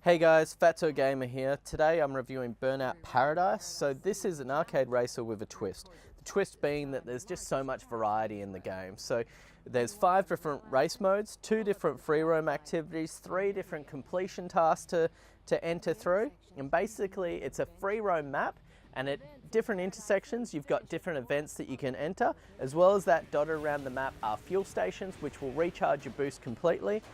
Hey guys, Fatso Gamer here. Today I'm reviewing Burnout Paradise. So this is an arcade racer with a twist. The twist being that there's just so much variety in the game. So there's 5 different race modes, 2 different free roam activities, 3 different completion tasks to enter through. And basically it's a free roam map, and at different intersections you've got different events that you can enter, as well as that dotted around the map are fuel stations which will recharge your boost completely,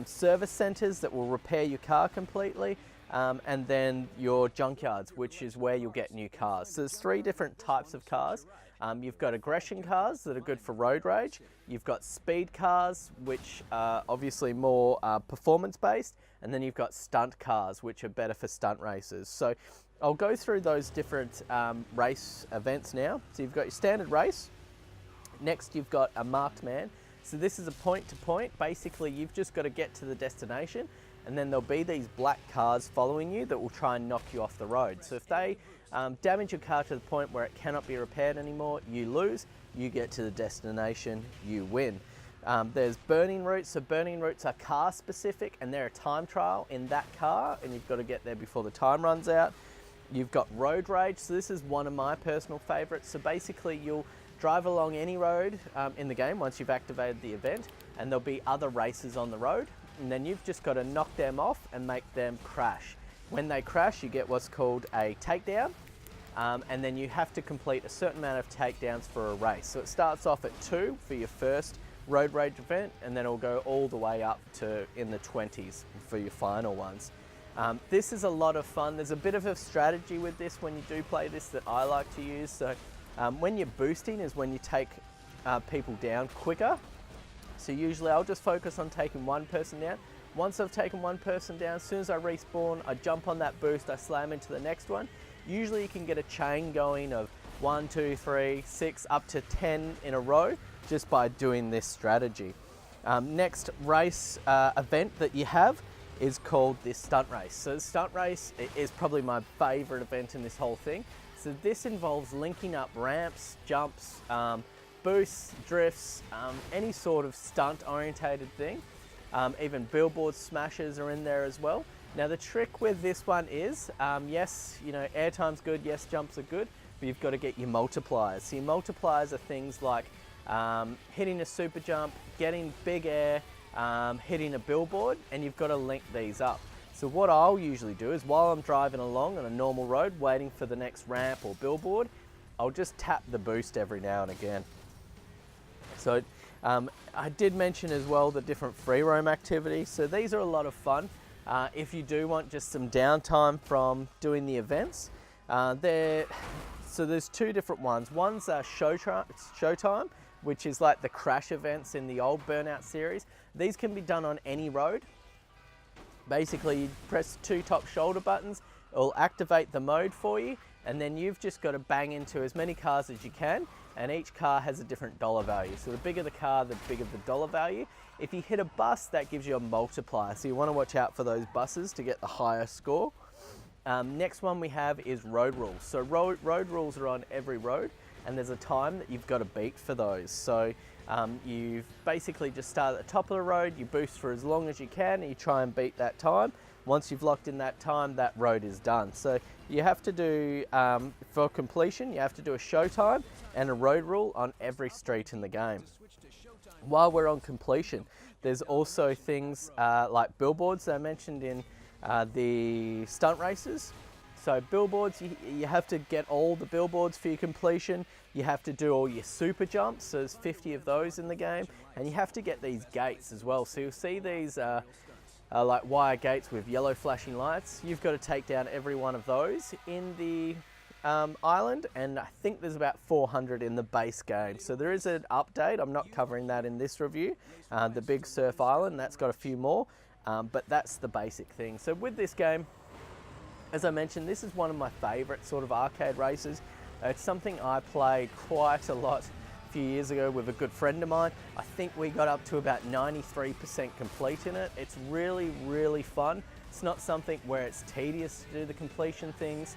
service centres that will repair your car completely, and then your junkyards, which is where you'll get new cars. So there's 3 different types of cars. You've got aggression cars that are good for road rage, you've got speed cars which are obviously more performance based, and then you've got stunt cars which are better for stunt races. So I'll go through those different race events now. So you've got your standard race. Next you've got a marked man. So this is a point to point. Basically you've just got to get to the destination, and then there'll be these black cars following you that will try and knock you off the road. So if they damage your car to the point where it cannot be repaired anymore, you lose. You get to the destination, you win. There's burning routes. So burning routes are car specific, and they're a time trial in that car, and you've got to get there before the time runs out. You've got road rage. So this is one of my personal favorites. So basically you'll drive along any road in the game once you've activated the event, and there'll be other races on the road, and then you've just got to knock them off and make them crash. When they crash, you get what's called a takedown, and then you have to complete a certain amount of takedowns for a race. So it starts off at 2 for your first road rage event, and then it'll go all the way up to in the 20s for your final ones. This is a lot of fun. There's a bit of a strategy with this when you do play this that I like to use. So when you're boosting is when you take people down quicker. So usually I'll just focus on taking one person down. Once I've taken one person down, as soon as I respawn, I jump on that boost, I slam into the next one. Usually you can get a chain going of 1, 2, 3, 6, up to 10 in a row just by doing this strategy. Next race event that you have is called this stunt race. So the stunt race is probably my favorite event in this whole thing. So this involves linking up ramps, jumps, boosts, drifts, any sort of stunt orientated thing. Even billboard smashes are in there as well. Now the trick with this one is, yes, you know, airtime's good, yes, jumps are good, but you've got to get your multipliers. So your multipliers are things like hitting a super jump, getting big air, hitting a billboard, and you've got to link these up. So what I'll usually do is while I'm driving along on a normal road waiting for the next ramp or billboard, I'll just tap the boost every now and again. So I did mention as well the different free roam activities. So these are a lot of fun if you do want just some downtime from doing the events. So there's 2 different ones. One's Showtime, which is like the crash events in the old Burnout series. These can be done on any road. Basically you press 2 top shoulder buttons, it'll activate the mode for you, and then you've just got to bang into as many cars as you can, and each car has a different dollar value. So the bigger the car, the bigger the dollar value. If you hit a bus, that gives you a multiplier, so you want to watch out for those buses to get the higher score. Next one we have is road rules. So road rules are on every road, and there's a time that you've got to beat for those. So you basically just start at the top of the road, you boost for as long as you can, and you try and beat that time. Once you've locked in that time, that road is done. So you have to do, for completion, you have to do a showtime and a road rule on every street in the game. While we're on completion, there's also things like billboards that I mentioned in the stunt races. So billboards, you have to get all the billboards for your completion. You have to do all your super jumps, so there's 50 of those in the game, and you have to get these gates as well. So you'll see these like wire gates with yellow flashing lights. You've got to take down every one of those in the island, and I think there's about 400 in the base game. So there is an update, I'm not covering that in this review. The Big Surf Island, that's got a few more, but that's the basic thing. So with this game, as I mentioned, this is one of my favorite sort of arcade races. It's something I played quite a lot a few years ago with a good friend of mine. I think we got up to about 93% complete in it. It's really, really fun. It's not something where it's tedious to do the completion things,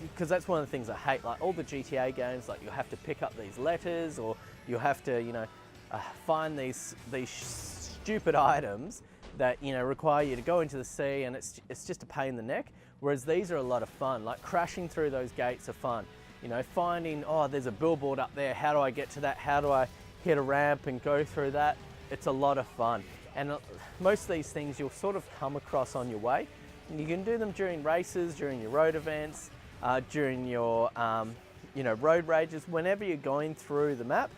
because that's one of the things I hate. Like all the GTA games, like you'll have to pick up these letters, or you'll have to, you know, find these stupid items that, you know, require you to go into the sea, and it's just a pain in the neck. Whereas these are a lot of fun. Like crashing through those gates are fun. You know, finding, oh, there's a billboard up there, how do I get to that? How do I hit a ramp and go through that? It's a lot of fun. And most of these things you'll sort of come across on your way. And you can do them during races, during your road events, during your you know, road rages. Whenever you're going through the map,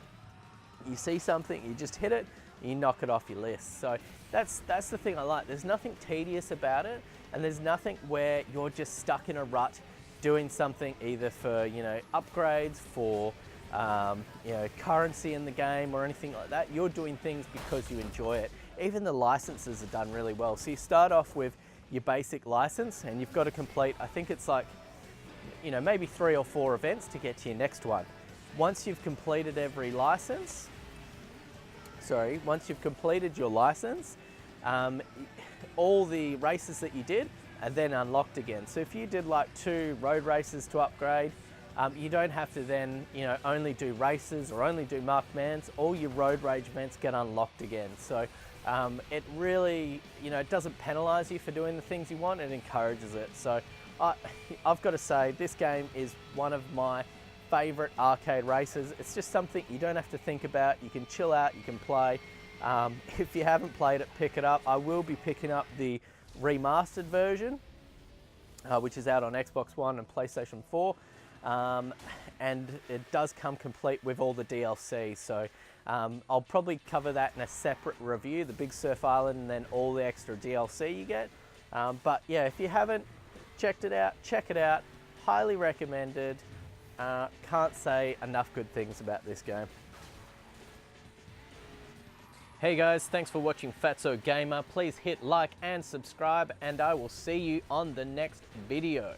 you see something, you just hit it, you knock it off your list. So that's the thing I like. There's nothing tedious about it, and there's nothing where you're just stuck in a rut doing something either for, you know, upgrades, for you know, currency in the game or anything like that. You're doing things because you enjoy it. Even the licenses are done really well. So you start off with your basic license, and you've got to complete, I think it's like, you know, maybe 3 or 4 events to get to your next one. Once you've completed every license, once you've completed your license, all the races that you did are then unlocked again. So if you did like 2 road races to upgrade, you don't have to then, you know, only do races or only do marked mans. All your road rage events get unlocked again. So it really, you know, it doesn't penalize you for doing the things you want, it encourages it. So I've got to say, this game is one of my favorite arcade races. It's just something you don't have to think about. You can chill out, you can play. If you haven't played it, pick it up. I will be picking up the remastered version, which is out on Xbox One and PlayStation 4. And it does come complete with all the DLC. So I'll probably cover that in a separate review, the Big Surf Island and then all the extra DLC you get. But yeah, if you haven't checked it out, check it out. Highly recommended. Can't say enough good things about this game. Hey guys, thanks for watching Fatso Gamer. Please hit like and subscribe, and I will see you on the next video.